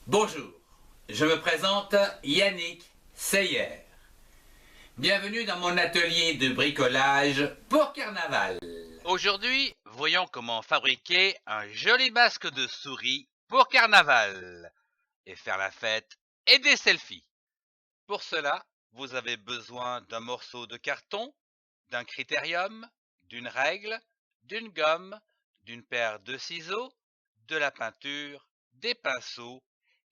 Bonjour, je me présente Yannick Seyer. Bienvenue dans mon atelier de bricolage pour carnaval. Aujourd'hui, voyons comment fabriquer un joli masque de souris pour carnaval et faire la fête et des selfies. Pour cela, vous avez besoin d'un morceau de carton, d'un critérium, d'une règle, d'une gomme, d'une paire de ciseaux, de la peinture, des pinceaux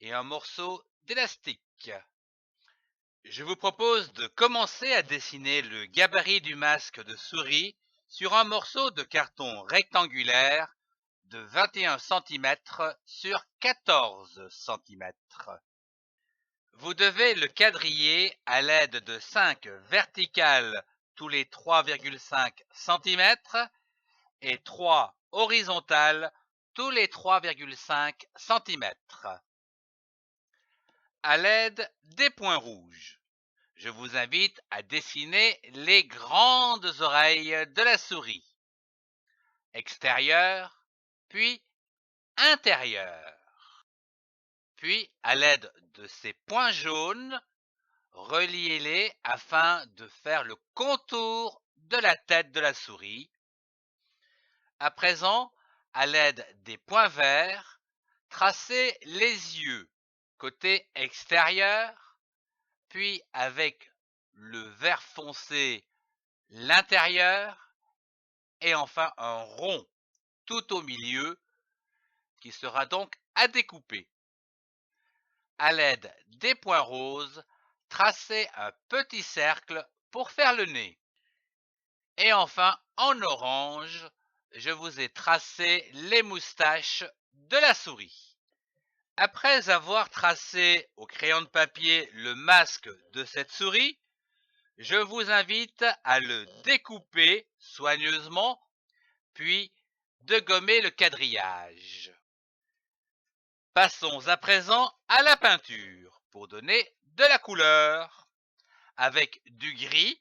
et un morceau d'élastique. Je vous propose de commencer à dessiner le gabarit du masque de souris sur un morceau de carton rectangulaire de 21 cm sur 14 cm. Vous devez le quadriller à l'aide de 5 verticales tous les 3,5 cm et 3 horizontales tous les 3,5 cm. À l'aide des points rouges, je vous invite à dessiner les grandes oreilles de la souris. Extérieure, puis intérieure. Puis, à l'aide de ces points jaunes, reliez-les afin de faire le contour de la tête de la souris. À présent, à l'aide des points verts, tracez les yeux côté extérieur, puis avec le vert foncé l'intérieur et enfin un rond tout au milieu qui sera donc à découper. À l'aide des points roses, tracez un petit cercle pour faire le nez. Et enfin, en orange, je vous ai tracé les moustaches de la souris. Après avoir tracé au crayon de papier le masque de cette souris, je vous invite à le découper soigneusement, puis de gommer le quadrillage. Passons à présent à la peinture pour donner de la couleur, avec du gris,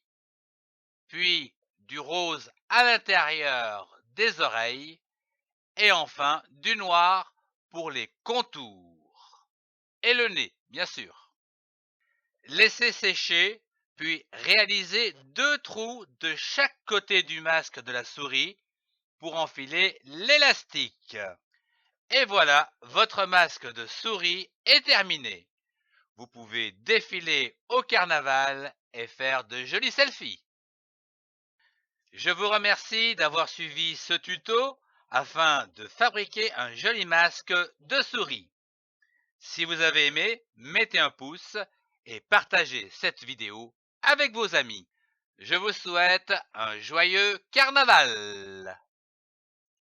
puis du rose à l'intérieur des oreilles, et enfin du noir pour les contours. Et le nez, bien sûr. Laissez sécher, puis réalisez 2 trous de chaque côté du masque de la souris pour enfiler l'élastique. Et voilà, votre masque de souris est terminé. Vous pouvez défiler au carnaval et faire de jolis selfies. Je vous remercie d'avoir suivi ce tuto afin de fabriquer un joli masque de souris. Si vous avez aimé, mettez un pouce et partagez cette vidéo avec vos amis. Je vous souhaite un joyeux carnaval!